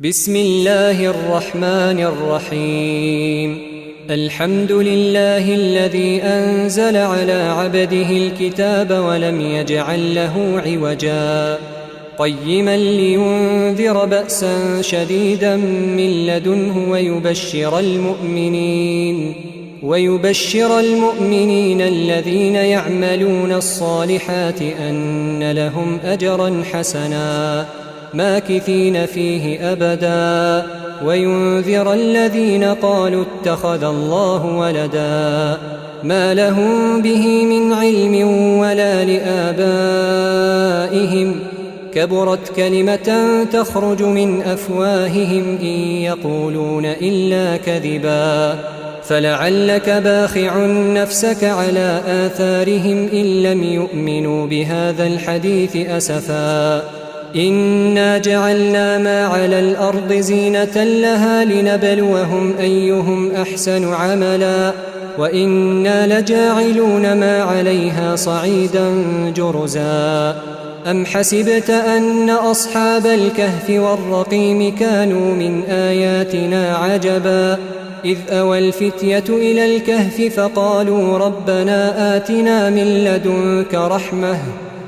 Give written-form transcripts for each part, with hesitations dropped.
بسم الله الرحمن الرحيم. الحمد لله الذي أنزل على عبده الكتاب ولم يجعل له عوجا قيما لينذر بأسا شديدا من لدنه ويبشر المؤمنين الذين يعملون الصالحات أن لهم أجرا حسنا ماكثين فيه أبدا وينذر الذين قالوا اتخذ الله ولدا ما لهم به من علم ولا لآبائهم كبرت كلمة تخرج من أفواههم إن يقولون إلا كذبا فلعلك باخع نفسك على آثارهم إن لم يؤمنوا بهذا الحديث أسفا إنا جعلنا ما على الأرض زينة لها لنبلوهم أيهم أحسن عملا وإنا لجاعلون ما عليها صعيدا جرزا أم حسبت أن أصحاب الكهف والرقيم كانوا من آياتنا عجبا إذ أوى الفتية إلى الكهف فقالوا ربنا آتنا من لدنك رحمة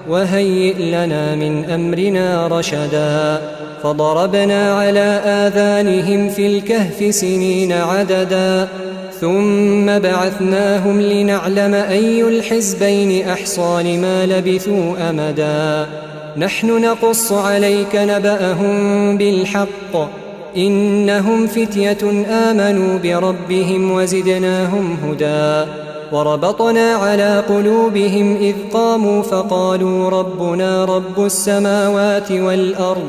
وهيئ لنا من أمرنا رشدا فضربنا على آذانهم في الكهف سنين عددا ثم بعثناهم لنعلم أي الحزبين أحصى لما لبثوا أمدا نحن نقص عليك نبأهم بالحق إنهم فتية آمنوا بربهم وزدناهم هدى وربطنا على قلوبهم إذ قاموا فقالوا ربنا رب السماوات والأرض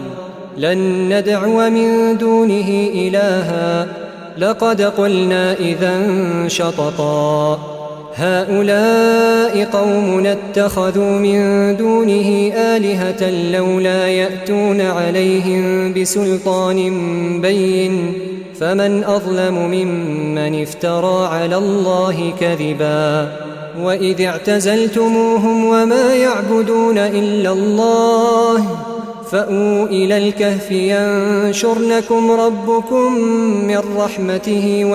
لن ندعو من دونه إلها لقد قلنا إذا شططا هؤلاء قومنا اتخذوا من دونه آلهة لولا يأتون عليهم بسلطان بين فمن أظلم ممن افترى على الله كذبا وإذ اعتزلتموهم وما يعبدون إلا الله فأووا إلى الكهف ينشر لكم ربكم من رحمته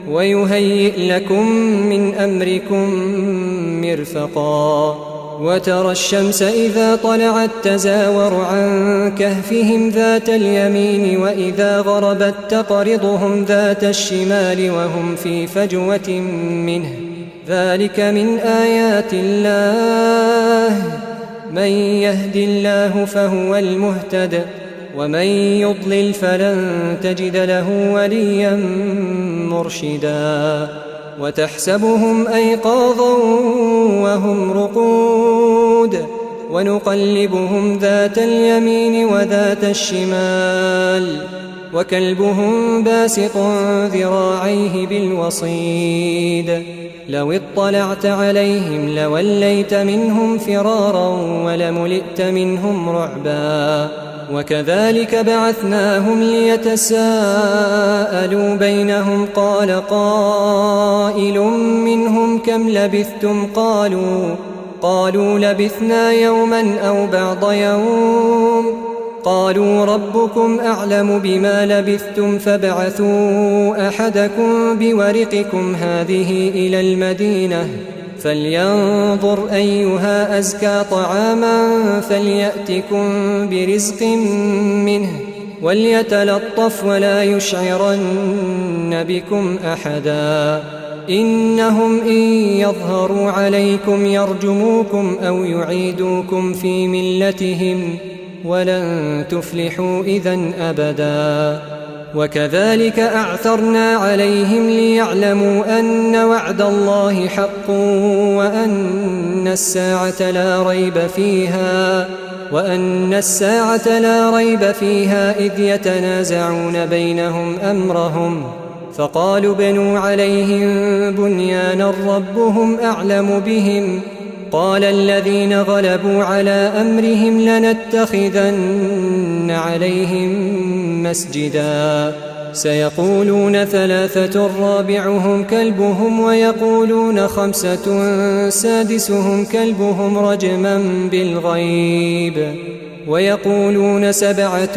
ويهيئ لكم من أمركم مرفقا وترى الشمس إذا طلعت تزاور عن كهفهم ذات اليمين وإذا غربت تقرضهم ذات الشمال وهم في فجوة منه ذلك من آيات الله من يهد الله فهو المهتد ومن يضلل فلن تجد له وليا مرشدا وتحسبهم أيقاظا وهم رقود ونقلبهم ذات اليمين وذات الشمال وكلبهم باسط ذراعيه بالوصيد لو اطلعت عليهم لوليت منهم فرارا ولملئت منهم رعبا وكذلك بعثناهم ليتساءلوا بينهم قال قائل منهم كم لبثتم قالوا لبثنا يوما أو بعض يوم قالوا ربكم أعلم بما لبثتم فابعثوا أحدكم بورقكم هذه إلى المدينة فلينظر أيها أزكى طعاما فليأتكم برزق منه وليتلطف ولا يشعرن بكم أحدا إنهم إن يظهروا عليكم يرجموكم أو يعيدوكم في ملتهم ولن تفلحوا إذن أبدا وكذلك أعثرنا عليهم ليعلموا أن وعد الله حق وأن الساعة لا ريب فيها إذ يتنازعون بينهم أمرهم فقالوا بنوا عليهم بنيانا ربهم أعلم بهم قال الذين غلبوا على أمرهم لنتخذن عليهم مسجدا سيقولون 3 رابعهم كلبهم ويقولون 5 سادسهم كلبهم رجما بالغيب ويقولون 7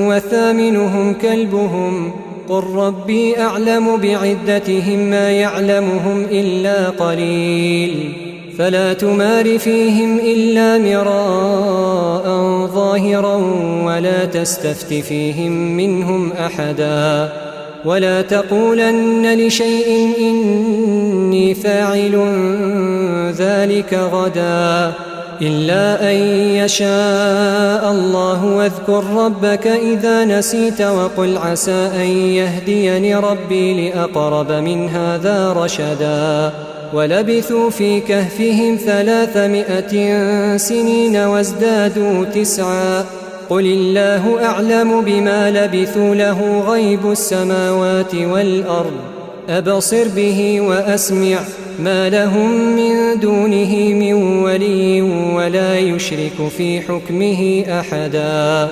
وثامنهم كلبهم قل ربي أعلم بعدتهم ما يعلمهم إلا قليل فلا تمار فيهم إلا مراء ظاهرا ولا تستفت فيهم منهم أحدا ولا تقولن لشيء إني فاعل ذلك غدا إلا أن يشاء الله واذكر ربك إذا نسيت وقل عسى أن يهديني ربي لأقرب من هذا رشدا ولبثوا في كهفهم 300 سنين وازدادوا 9 قل الله أعلم بما لبثوا له غيب السماوات والأرض أبصر به وأسمع ما لهم من دونه من ولي ولا يشرك في حكمه أحدا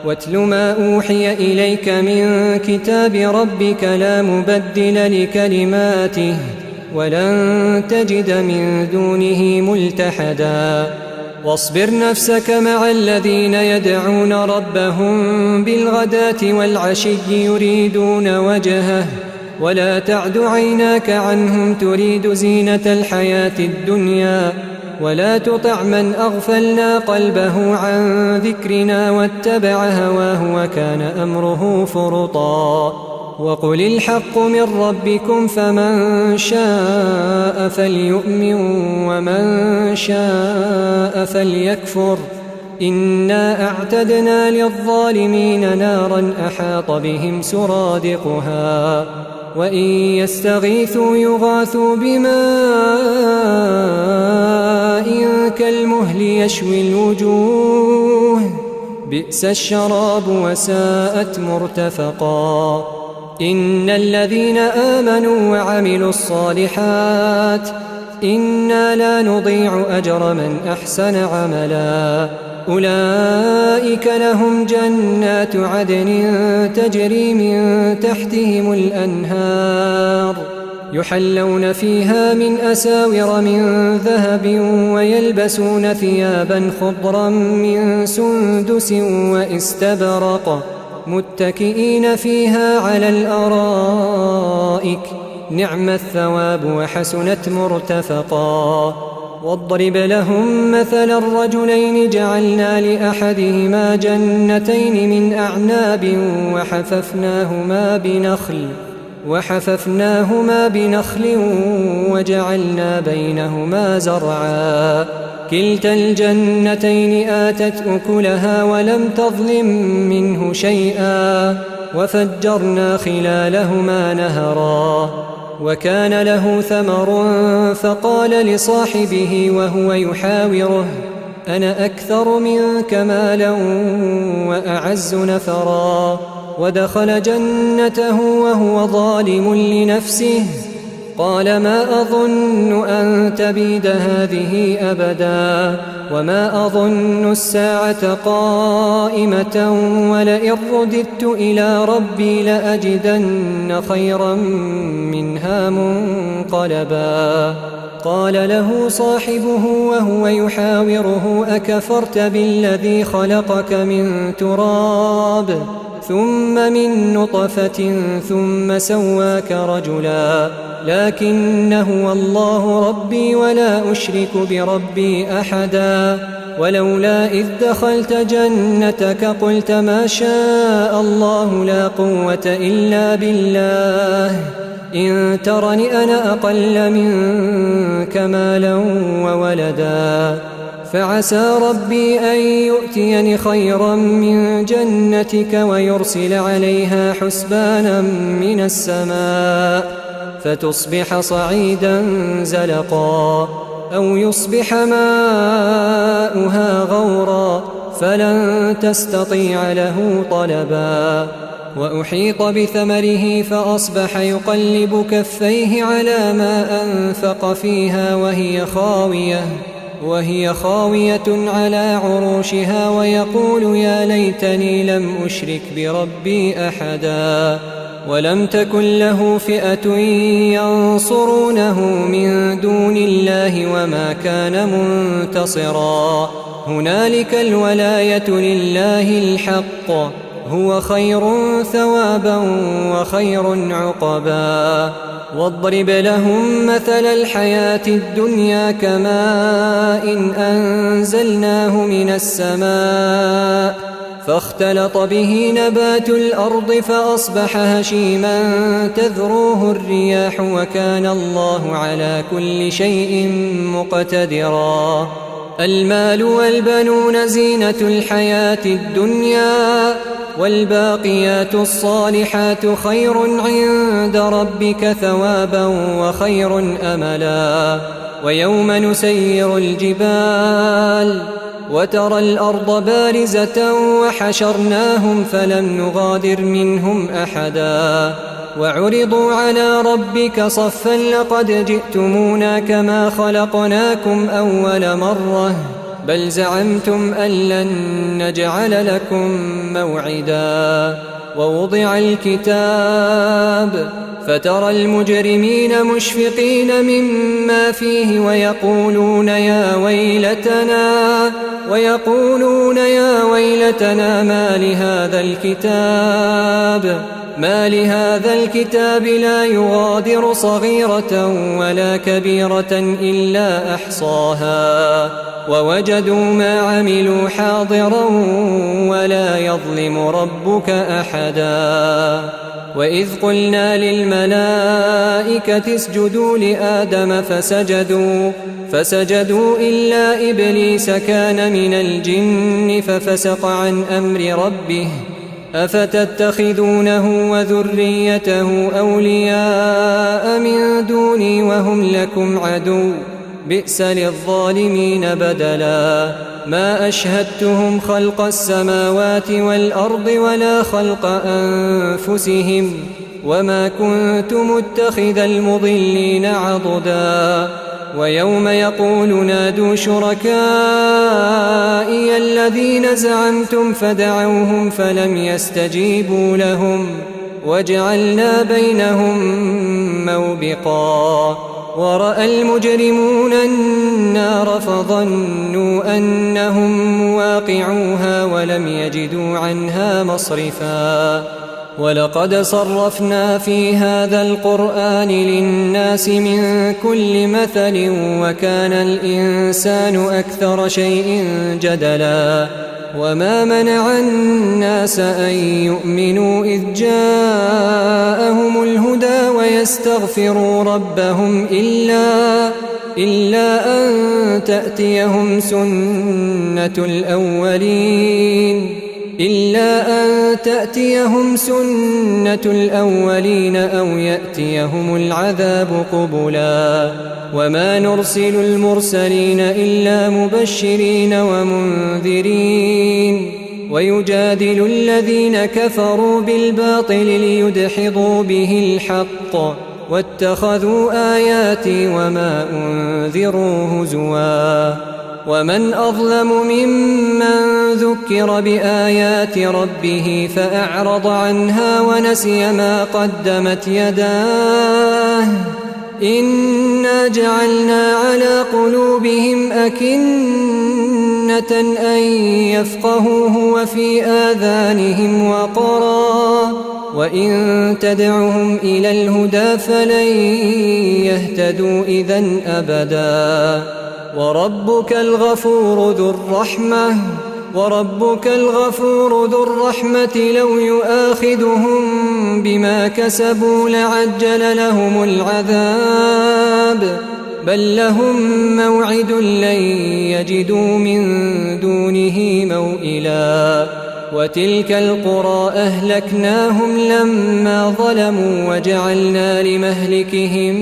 واتل ما أوحي إليك من كتاب ربك لا مبدل لكلماته ولن تجد من دونه ملتحدا واصبر نفسك مع الذين يدعون ربهم بالغداة والعشي يريدون وجهه ولا تعد عيناك عنهم تريد زينة الحياة الدنيا ولا تطع من أغفلنا قلبه عن ذكرنا واتبع هواه وكان أمره فرطا وقل الحق من ربكم فمن شاء فليؤمن ومن شاء فليكفر إنا أعتدنا للظالمين نارا أحاط بهم سرادقها وإن يستغيثوا يغاثوا بماء كالمهل يشوي الوجوه بئس الشراب وساءت مرتفقا إن الذين آمنوا وعملوا الصالحات إنا لا نضيع أجر من أحسن عملا أولئك لهم جنات عدن تجري من تحتهم الأنهار يحلون فيها من أساور من ذهب ويلبسون ثيابا خضرا من سندس واستبرق متكئين فيها على الأرائك نعم الثواب وحسنت مرتفقا واضرب لهم مثل الرجلين جعلنا لأحدهما جنتين من أعناب وحففناهما بنخل وجعلنا بينهما زرعا كلتا الجنتين آتت أكلها ولم تظلم منه شيئا وفجرنا خلالهما نهرا وكان له ثمر فقال لصاحبه وهو يحاوره أنا أكثر منك مالا وأعز نفرا ودخل جنته وهو ظالم لنفسه قال ما أظن أن تبيد هذه أبدا وما أظن الساعة قائمة ولئن رددت إلى ربي لأجدن خيرا منها منقلبا قال له صاحبه وهو يحاوره أكفرت بالذي خلقك من تراب ثم من نطفة ثم سواك رجلا لكن هو الله ربي ولا أشرك بربي أحدا ولولا إذ دخلت جنتك قلت ما شاء الله لا قوة إلا بالله إن ترني أنا أقل منك مالا وولدا فعسى ربي أن يؤتيني خيرا من جنتك ويرسل عليها حسبانا من السماء فتصبح صعيدا زلقا أو يصبح ماؤها غورا فلن تستطيع له طلبا وأحيط بثمره فأصبح يقلب كفيه على ما أنفق فيها وهي خاوية على عروشها ويقول يا ليتني لم أشرك بربي أحدا ولم تكن له فئة ينصرونه من دون الله وما كان منتصرا هنالك الولاية لله الحق هو خير ثوابا وخير عقبا واضرب لهم مثل الحياة الدنيا كماء أنزلناه من السماء فاختلط به نبات الأرض فأصبح هشيما تذروه الرياح وكان الله على كل شيء مقتدرا المال والبنون زينة الحياة الدنيا والباقيات الصالحات خير عند ربك ثوابا وخير أملا ويوم نسير الجبال وترى الأرض بارزة وحشرناهم فلم نغادر منهم أحدا وعرضوا على ربك صفا لقد جئتمونا كما خلقناكم أول مرة بل زعمتم أن لن نجعل لكم موعدا ووضع الكتاب فترى المجرمين مشفقين مما فيه ويقولون يا ويلتنا ما لهذا الكتاب لا يغادر صغيرة ولا كبيرة إلا أحصاها ووجدوا ما عملوا حاضرا ولا يظلم ربك أحدا وإذ قلنا للملائكة اسجدوا لآدم فسجدوا إلا إبليس كان من الجن ففسق عن أمر ربه أفتتخذونه وذريته أولياء من دوني وهم لكم عدو بئس للظالمين بدلا ما أشهدتهم خلق السماوات والأرض ولا خلق أنفسهم وما كنت متخذ المضلين عضدا ويوم يقول نادوا شركائي الذين زعمتم فدعوهم فلم يستجيبوا لهم وجعلنا بينهم موبقا ورأى المجرمون النار فظنوا أنهم مواقعوها ولم يجدوا عنها مصرفا ولقد صرفنا في هذا القرآن للناس من كل مثل وكان الإنسان أكثر شيء جدلا وما منع الناس أن يؤمنوا إذ جاءهم الهدى ويستغفروا ربهم إلا أن تأتيهم سنة الأولين أو يأتيهم العذاب قبلا وما نرسل المرسلين إلا مبشرين ومنذرين ويجادل الذين كفروا بالباطل ليدحضوا به الحق واتخذوا آياتي وما أنذروا هزوا ومن أظلم ممن ذكر بآيات ربه فأعرض عنها ونسي ما قدمت يداه إنا جعلنا على قلوبهم أكنة أن يفقهوه وفي آذانهم وقرا وإن تدعهم إلى الهدى فلن يهتدوا إذن أبدا وربك الغفور ذو الرحمة لو يؤاخذهم بما كسبوا لعجل لهم العذاب بل لهم موعد لن يجدوا من دونه موئلا وتلك القرى أهلكناهم لما ظلموا وجعلنا لمهلكهم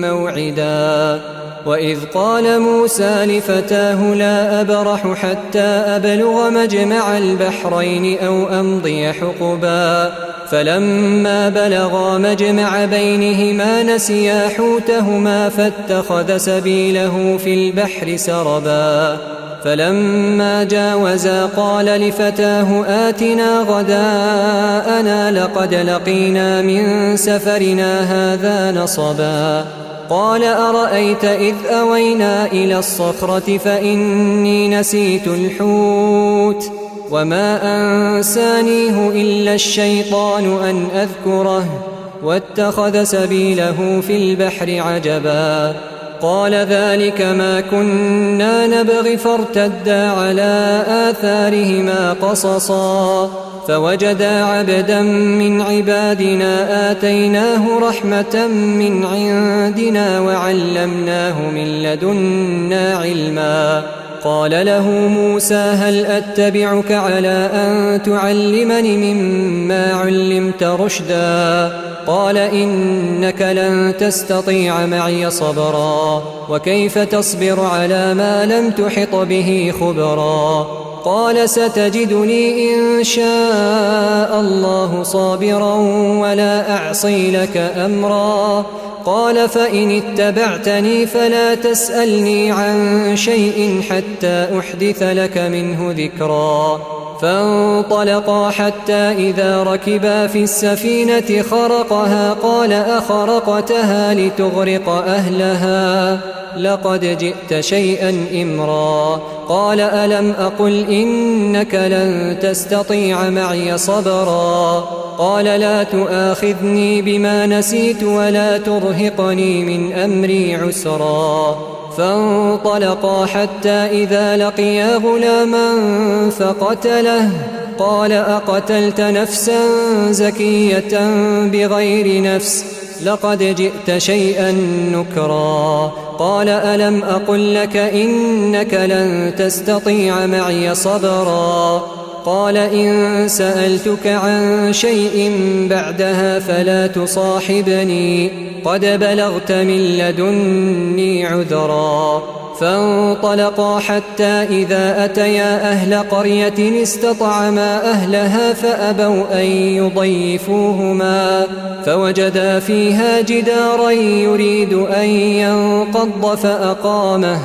موعدا وإذ قال موسى لفتاه لا أبرح حتى أبلغ مجمع البحرين أو أمضي حقبا فلما بلغا مجمع بينهما نسيا حوتهما فاتخذ سبيله في البحر سربا فلما جاوزا قال لفتاه آتنا غداءنا لقد لقينا من سفرنا هذا نصبا قال أرأيت إذ أوينا إلى الصخرة فإني نسيت الحوت وما أنسانيه إلا الشيطان أن أذكره واتخذ سبيله في البحر عجبا قال ذلك ما كنا نبغي فارتدا على آثارهما قصصا فوجدا عبدا من عبادنا آتيناه رحمة من عندنا وعلمناه من لدنا علما قال له موسى هل أتبعك على أن تعلمني مما علمت رشدا قال إنك لن تستطيع معي صبرا وكيف تصبر على ما لم تحط به خبرا قال ستجدني إن شاء الله صابرا ولا أعصي لك أمرا قال فإن اتبعتني فلا تسألني عن شيء حتى أحدث لك منه ذكرا فانطلقا حتى إذا ركبا في السفينة خرقها قال أخرقتها لتغرق أهلها لقد جئت شيئا إمرا قال ألم أقل إنك لن تستطيع معي صبرا قال لا تؤاخذني بما نسيت ولا ترهقني من أمري عسرا فانطلقا حتى إذا لقيا غلاما فقتله قال أقتلت نفسا زكية بغير نفس لقد جئت شيئا نكرا قال ألم أقل لك إنك لن تستطيع معي صبرا قال إن سألتك عن شيء بعدها فلا تصاحبني قد بلغت من لدني عذرا فانطلقا حتى إذا أتيا أهل قرية استطعما أهلها فأبوا أن يضيفوهما فوجدا فيها جدارا يريد أن ينقض فأقامه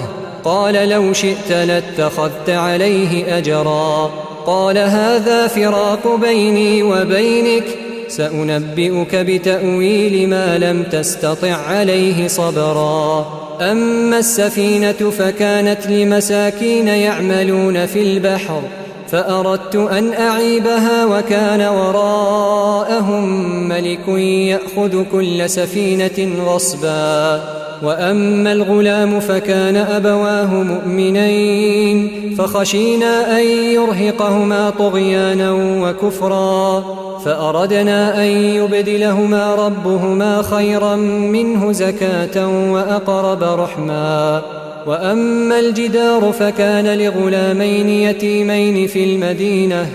قال لو شئت لاتخذت عليه أجرا قال هذا فراق بيني وبينك سأنبئك بتأويل ما لم تستطع عليه صبرا أما السفينة فكانت لمساكين يعملون في البحر فأردت أن أعيبها وكان وراءهم ملك يأخذ كل سفينة غصبا وأما الغلام فكان أبواه مؤمنين فخشينا أن يرهقهما طغيانا وكفرا فأردنا أن يبدلهما ربهما خيرا منه زكاة وأقرب رحما وأما الجدار فكان لغلامين يتيمين في المدينة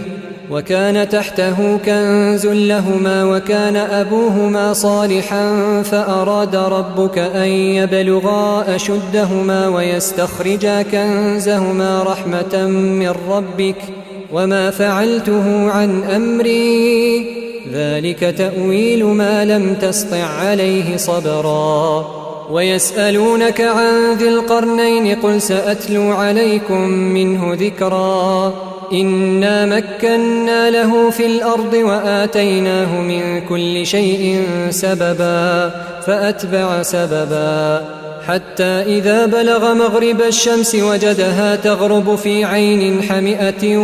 وكان تحته كنز لهما وكان أبوهما صالحا فأراد ربك أن يبلغا أشدهما ويستخرجا كنزهما رحمة من ربك وما فعلته عن أمري ذلك تأويل ما لم تسطع عليه صبرا ويسألونك عن ذي القرنين قل سأتلو عليكم منه ذكرا إنا مكنا له في الأرض وآتيناه من كل شيء سببا فأتبع سببا حتى إذا بلغ مغرب الشمس وجدها تغرب في عين حمئة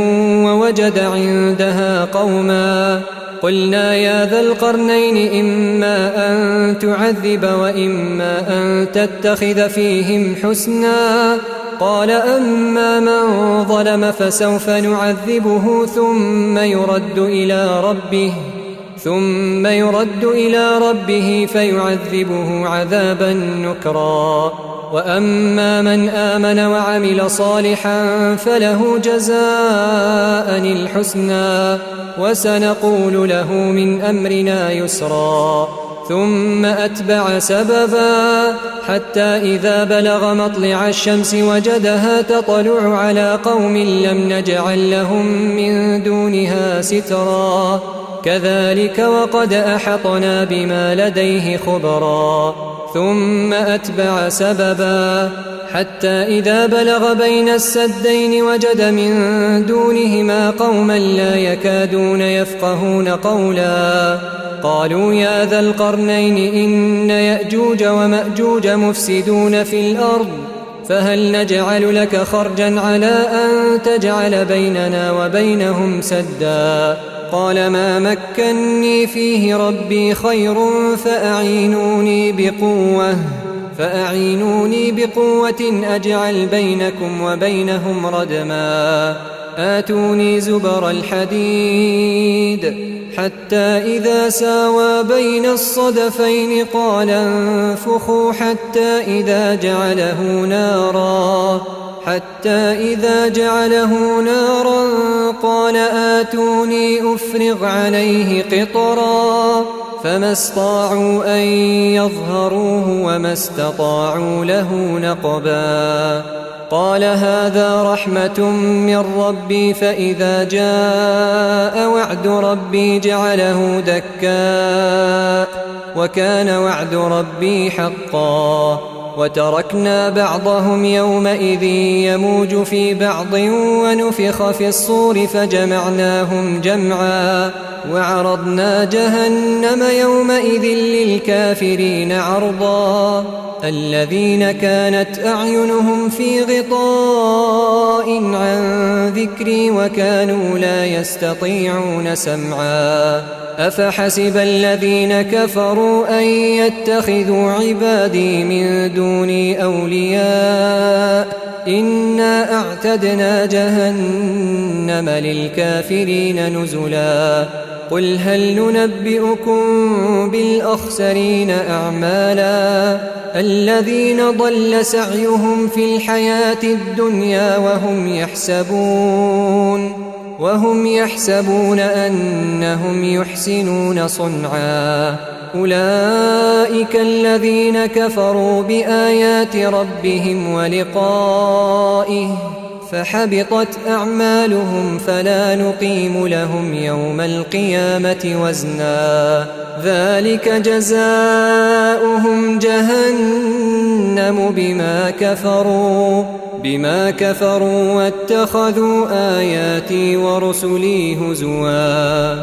ووجد عندها قوما قلنا يا ذا القرنين إما أن تعذب وإما أن تتخذ فيهم حسنا قال أما من ظلم فسوف نعذبه ثم يرد إلى ربه فيعذبه عذابا نكرا وأما من آمن وعمل صالحا فله جزاء الحسنى وسنقول له من أمرنا يسرا ثم أتبع سببا حتى إذا بلغ مطلع الشمس وجدها تطلع على قوم لم نجعل لهم من دونها سترا كذلك وقد أحطنا بما لديه خبرا ثم أتبع سببا حتى إذا بلغ بين السدين وجد من دونهما قوما لا يكادون يفقهون قولا قالوا يا ذا القرنين إن يأجوج ومأجوج مفسدون في الأرض فهل نجعل لك خرجا على أن تجعل بيننا وبينهم سدا قال ما مكني فيه ربي خير فأعينوني بقوة أجعل بينكم وبينهم ردما آتوني زبر الحديد حتى إذا ساوى بين الصدفين قال انفخوا حتى إذا جعله نارا قال آتوني أفرغ عليه قطرا فما استطاعوا أن يظهروه وما استطاعوا له نقبا قال هذا رحمة من ربي فإذا جاء وعد ربي جعله دكاء وكان وعد ربي حقا وتركنا بعضهم يومئذ يموج في بعض ونفخ في الصور فجمعناهم جمعا وعرضنا جهنم يومئذ للكافرين عرضا الذين كانت أعينهم في غطاء عن ذكري وكانوا لا يستطيعون سمعا أفحسب الذين كفروا أن يتخذوا عبادي من دوني أولياء إنا أعتدنا جهنم للكافرين نزلا قل هل ننبئكم بالأخسرين أعمالا الذين ضل سعيهم في الحياة الدنيا وهم يحسبون أنهم يحسنون صنعا أولئك الذين كفروا بآيات ربهم ولقائه فحبطت أعمالهم فلا نقيم لهم يوم القيامة وزنا ذلك جزاؤهم جهنم بما كفروا واتخذوا آياتي ورسلي هزوا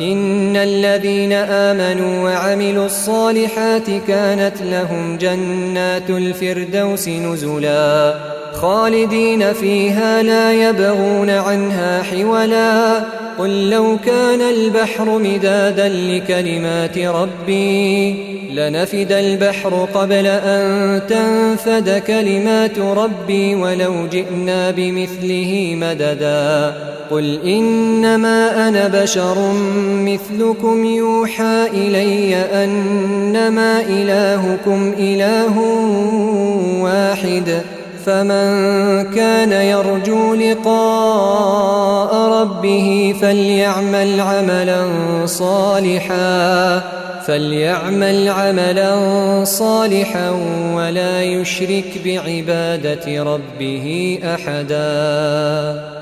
إن الذين آمنوا وعملوا الصالحات كانت لهم جنات الفردوس نزلا خالدين فيها لا يبغون عنها حولا قل لو كان البحر مدادا لكلمات ربي لنفد البحر قبل أن تنفد كلمات ربي ولو جئنا بمثله مددا قل إنما أنا بشر مثلكم يوحى إلي أنما إلهكم إله واحد فمن كان يرجو لقاء ربه فليعمل عملا صالحا ولا يشرك بعبادة ربه أحدا.